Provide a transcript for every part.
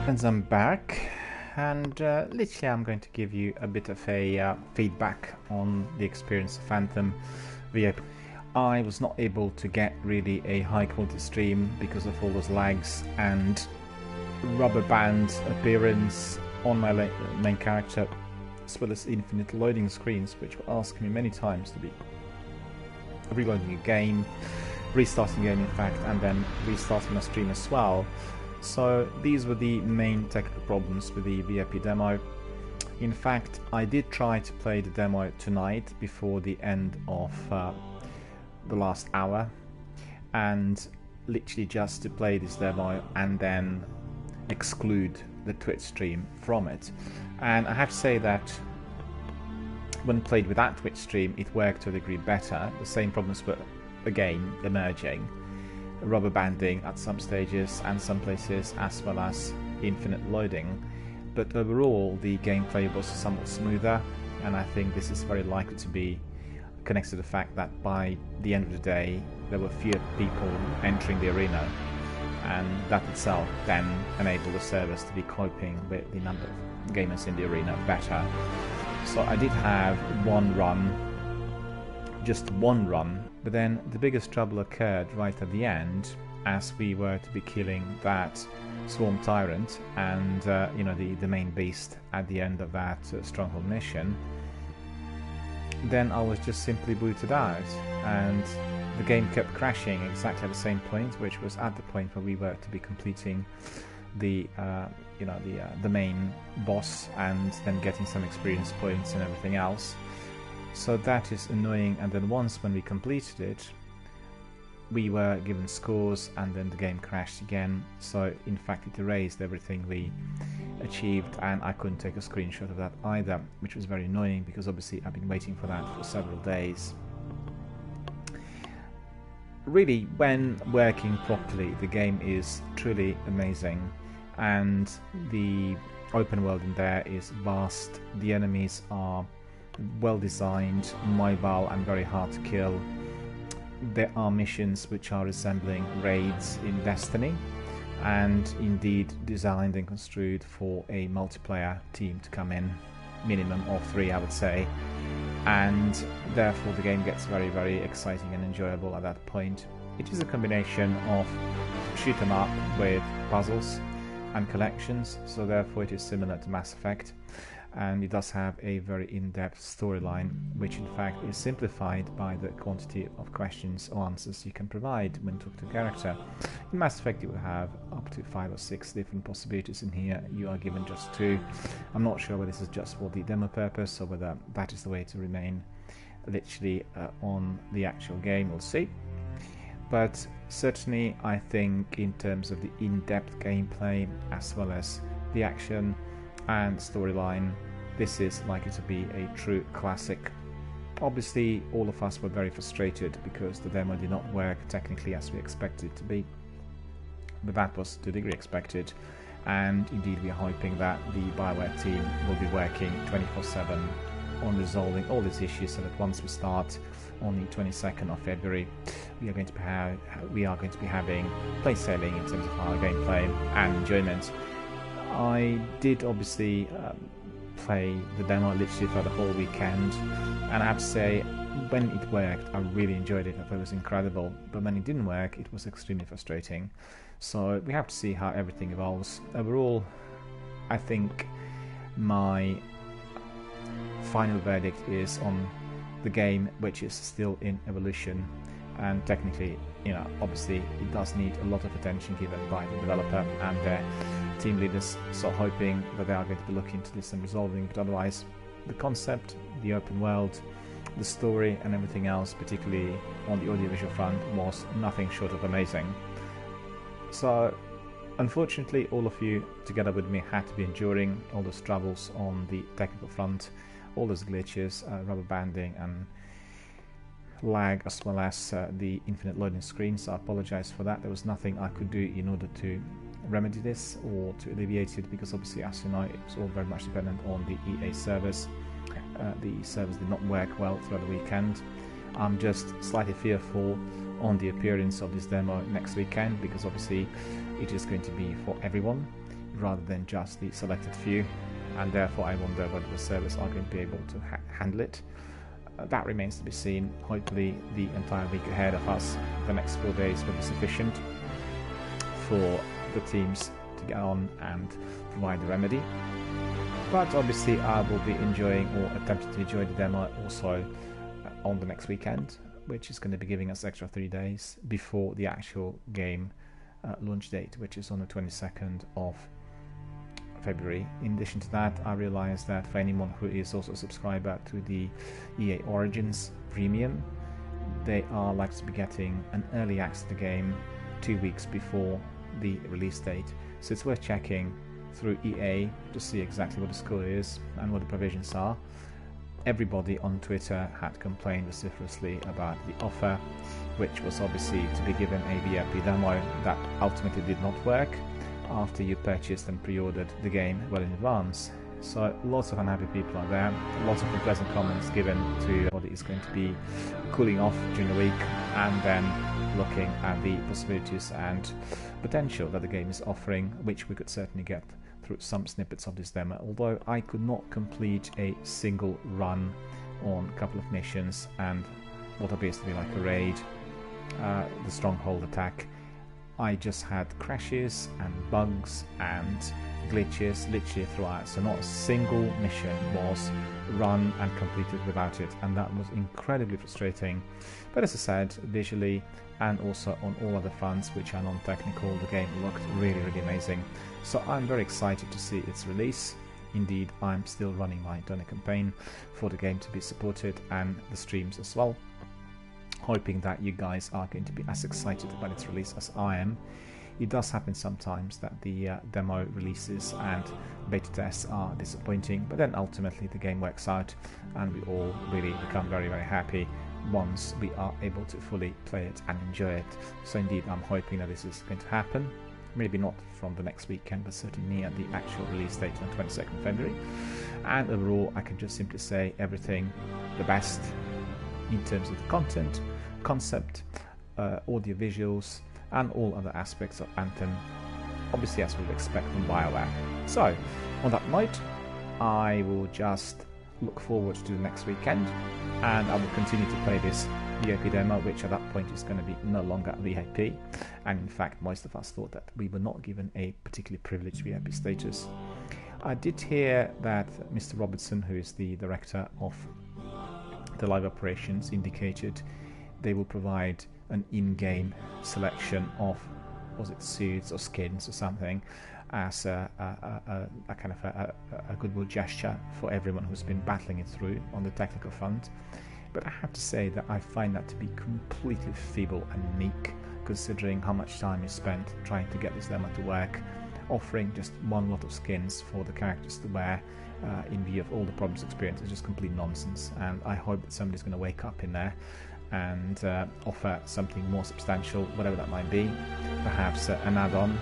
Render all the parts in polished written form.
And I'm back, and literally I'm going to give you a bit of a feedback on the experience of Anthem via. I was not able to get really a high quality stream because of all those lags and rubber band appearance on my main character, as well as infinite loading screens, which were asking me many times to be reloading a game, restarting the game in fact, and then restarting my stream as well. So these were the main technical problems with the VIP demo. In fact, I did try to play the demo tonight before the end of the last hour, and literally just to play this demo and then exclude the Twitch stream from it. And I have to say that when played with that Twitch stream, it worked to a degree better. The same problems were again emerging. Rubber banding at some stages and some places, as well as infinite loading, but overall the gameplay was somewhat smoother, and I think this is very likely to be connected to the fact that by the end of the day there were fewer people entering the arena, and that itself then enabled the servers to be coping with the number of gamers in the arena better. So I did have just one run, but then the biggest trouble occurred right at the end, as we were to be killing that Swarm Tyrant and the main beast at the end of that Stronghold mission. Then I was just simply booted out, and the game kept crashing exactly at the same point, which was at the point where we were to be completing the main boss and then getting some experience points and everything else. So that is annoying, and then once when we completed it, we were given scores and then the game crashed again. So in fact it erased everything we achieved, and I couldn't take a screenshot of that either, which was very annoying because obviously I've been waiting for that for several days. Really, when working properly, the game is truly amazing, and the open world in there is vast. The enemies are well designed, mobile and very hard to kill. There are missions which are resembling raids in Destiny, and indeed designed and construed for a multiplayer team to come in, minimum of 3 I would say, and therefore the game gets very, very exciting and enjoyable at that point. It is a combination of shoot 'em up with puzzles and collections, so therefore it is similar to Mass Effect, and it does have a very in-depth storyline, which in fact is simplified by the quantity of questions or answers you can provide when talking to a character. In Mass Effect you will have up to 5 or 6 different possibilities. In here you are given just 2. I'm not sure whether this is just for the demo purpose or whether that is the way to remain literally on the actual game. We'll see. But certainly I think in terms of the in-depth gameplay as well as the action and storyline, this is likely to be a true classic. Obviously all of us were very frustrated because the demo did not work technically as we expected it to be, but that was to a degree expected, and indeed we are hoping that the BioWare team will be working 24/7 on resolving all these issues, so that once we start on the 22nd of February we are going to be having plain sailing in terms of our gameplay and enjoyment. I did obviously play the demo literally for the whole weekend, and I have to say, when it worked I really enjoyed it. I thought it was incredible, but when it didn't work it was extremely frustrating. So we have to see how everything evolves. Overall, I think my final verdict is on the game, which is still in evolution, and technically, obviously it does need a lot of attention given by the developer and their team leaders, so hoping that they are going to be looking into this and resolving it. Otherwise, the concept, the open world, the story and everything else, particularly on the audiovisual front, was nothing short of amazing. So unfortunately all of you together with me had to be enduring all those troubles on the technical front, all those glitches, rubber banding and lag, as well as the infinite loading screen. So I apologize for that. There was nothing I could do in order to remedy this or to alleviate it, because obviously, as you know, it was all very much dependent on the EA servers. The servers did not work well throughout the weekend. I'm just slightly fearful on the appearance of this demo next weekend, because obviously it is going to be for everyone, rather than just the selected few, and therefore I wonder whether the servers are going to be able to handle it. That remains to be seen. Hopefully the entire week ahead of us, the next 4 days, will be sufficient for the teams to get on and provide the remedy. But obviously I will be enjoying, or attempting to enjoy, the demo also on the next weekend, which is going to be giving us extra 3 days before the actual game launch date, which is on the 22nd of February. In addition to that, I realized that for anyone who is also a subscriber to the EA Origins Premium, they are likely to be getting an early access to the game 2 weeks before the release date. So it's worth checking through EA to see exactly what the score is and what the provisions are. Everybody on Twitter had complained vociferously about the offer, which was obviously to be given a VIP demo that ultimately did not work after you purchased and pre-ordered the game well in advance. So lots of unhappy people are there, lots of unpleasant comments given to what is going to be cooling off during the week, and then looking at the possibilities and potential that the game is offering, which we could certainly get through some snippets of this demo, although I could not complete a single run on a couple of missions and what appears to be like a raid, the stronghold attack. I just had crashes and bugs and glitches literally throughout, so not a single mission was run and completed without it, and that was incredibly frustrating. But as I said, visually and also on all other fronts which are non-technical, the game looked really amazing. So I'm very excited to see its release. Indeed, I'm still running my donor campaign for the game to be supported, and the streams as well, hoping that you guys are going to be as excited about its release as I am. It does happen sometimes that the demo releases and beta tests are disappointing, but then ultimately the game works out and we all really become very happy once we are able to fully play it and enjoy it. So indeed, I'm hoping that this is going to happen. Maybe not from the next weekend, but certainly near the actual release date on 22nd February. And overall, I can just simply say everything the best in terms of the content, concept, audio visuals, and all other aspects of Anthem, obviously as we would expect from BioWare. So, on that note, I will just look forward to the next weekend, and I will continue to play this VIP demo, which at that point is going to be no longer VIP, and in fact most of us thought that we were not given a particularly privileged VIP status. I did hear that Mr. Robertson, who is the director of the live operations, indicated they will provide an in-game selection of, was it suits or skins or something, as a kind of a goodwill gesture for everyone who's been battling it through on the technical front. But I have to say that I find that to be completely feeble and meek, considering how much time is spent trying to get this demo to work. Offering just one lot of skins for the characters to wear in view of all the problems experienced is just complete nonsense, and I hope that somebody's going to wake up in there and offer something more substantial, whatever that might be. Perhaps an add-on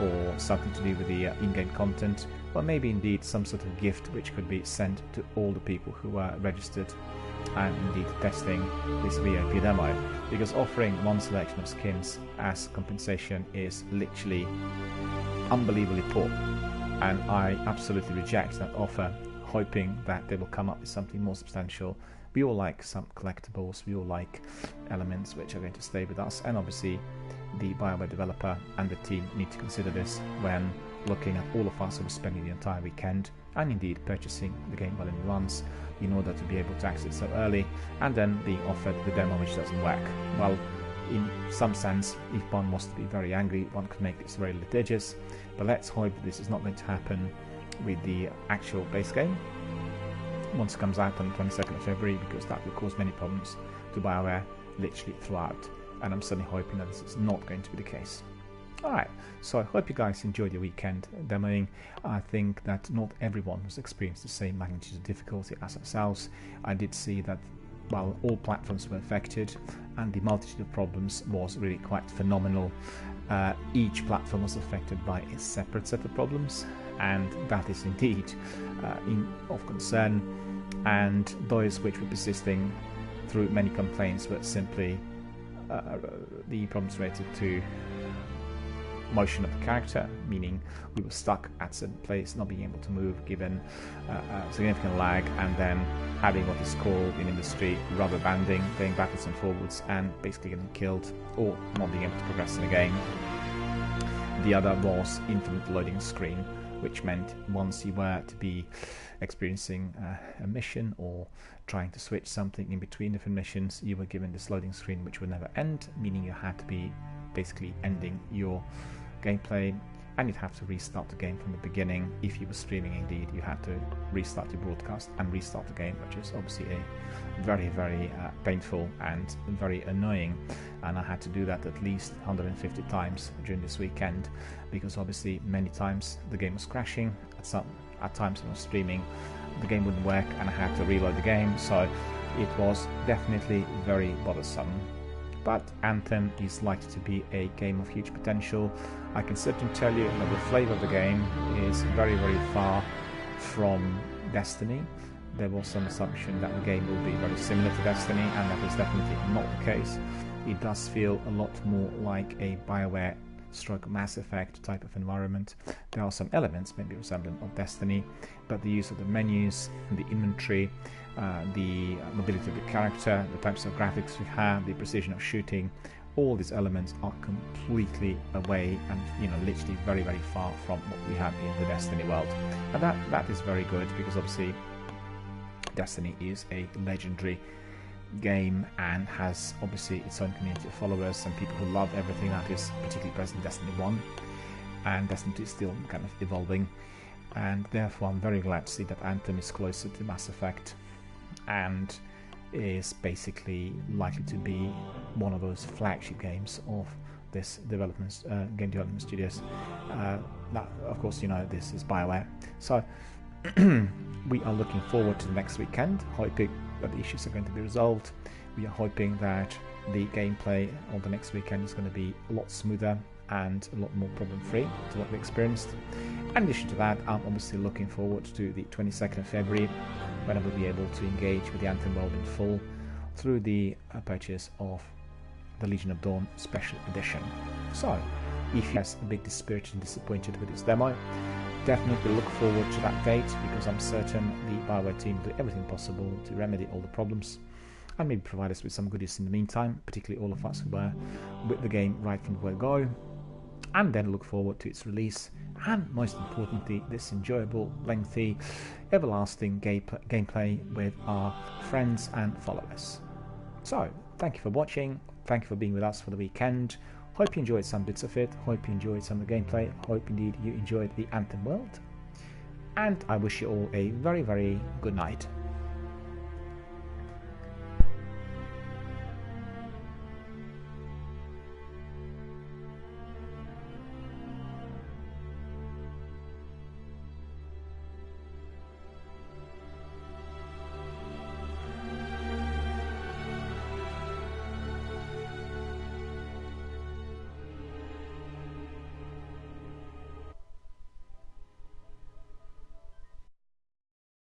or something to do with the in-game content, or maybe indeed some sort of gift which could be sent to all the people who are registered and indeed testing this VIP demo, because offering one selection of skins as compensation is literally unbelievably poor, and I absolutely reject that offer, hoping that they will come up with something more substantial. We all like some collectibles, we all like elements which are going to stay with us, and obviously the BioWare developer and the team need to consider this when looking at all of us who are spending the entire weekend and indeed purchasing the game well in advance in order to be able to access it so early, and then being offered the demo which doesn't work. Well, in some sense, if one was to be very angry, one could make this very litigious, but let's hope that this is not going to happen with the actual base game once it comes out on the 22nd of February, because that will cause many problems to BioWare literally throughout, and I'm certainly hoping that this is not going to be the case. Alright, so I hope you guys enjoyed your weekend demoing. I think that not everyone has experienced the same magnitude of difficulty as ourselves. I did see that while all platforms were affected and the multitude of problems was really quite phenomenal, each platform was affected by a separate set of problems, and that is indeed of concern, and those which were persisting through many complaints were simply the problems related to motion of the character, meaning we were stuck at a certain place, not being able to move given significant lag, and then having what is called in industry rubber banding, going backwards and forwards and basically getting killed or not being able to progress in the game. The other was infinite loading screen, which meant once you were to be experiencing a mission or trying to switch something in between different missions, you were given this loading screen which would never end, meaning you had to be basically ending your gameplay, and you'd have to restart the game from the beginning. If you were streaming, indeed, you had to restart your broadcast and restart the game, which is obviously a very, very painful and very annoying. And I had to do that at least 150 times during this weekend, because obviously many times the game was crashing. At times when I was streaming, the game wouldn't work and I had to reload the game, so it was definitely very bothersome. But Anthem is likely to be a game of huge potential. I can certainly tell you that the flavour of the game is very, very far from Destiny. There was some assumption that the game will be very similar to Destiny, and that is definitely not the case. It does feel a lot more like a BioWare stroke Mass Effect type of environment. There are some elements maybe resemblant of Destiny, but the use of the menus, the inventory, the mobility of the character, the types of graphics we have, the precision of shooting, all these elements are completely away and literally very, very far from what we have in the Destiny world. And that is very good, because obviously Destiny is a legendary game and has obviously its own community of followers and people who love everything that is particularly present in Destiny 1, and Destiny 2 is still kind of evolving, and therefore I'm very glad to see that Anthem is closer to Mass Effect and is basically likely to be one of those flagship games of this game development studios. Now, of course, this is BioWare, so we are looking forward to the next weekend, hoping that the issues are going to be resolved. We are hoping that the gameplay on the next weekend is going to be a lot smoother and a lot more problem-free to what we experienced. In addition to that, I'm obviously looking forward to the 22nd of February, when I will be able to engage with the Anthem world in full through the purchase of the Legion of Dawn Special Edition. So, if you're a bit dispirited and disappointed with this demo, definitely look forward to that date, because I'm certain the BioWare team will do everything possible to remedy all the problems and maybe provide us with some goodies in the meantime, particularly all of us who were with the game right from the word go, and then look forward to its release, and most importantly, this enjoyable, lengthy, everlasting gameplay with our friends and followers. So, thank you for watching, thank you for being with us for the weekend. Hope you enjoyed some bits of it, hope you enjoyed some of the gameplay, hope indeed you enjoyed the Anthem world, and I wish you all a very, very good night.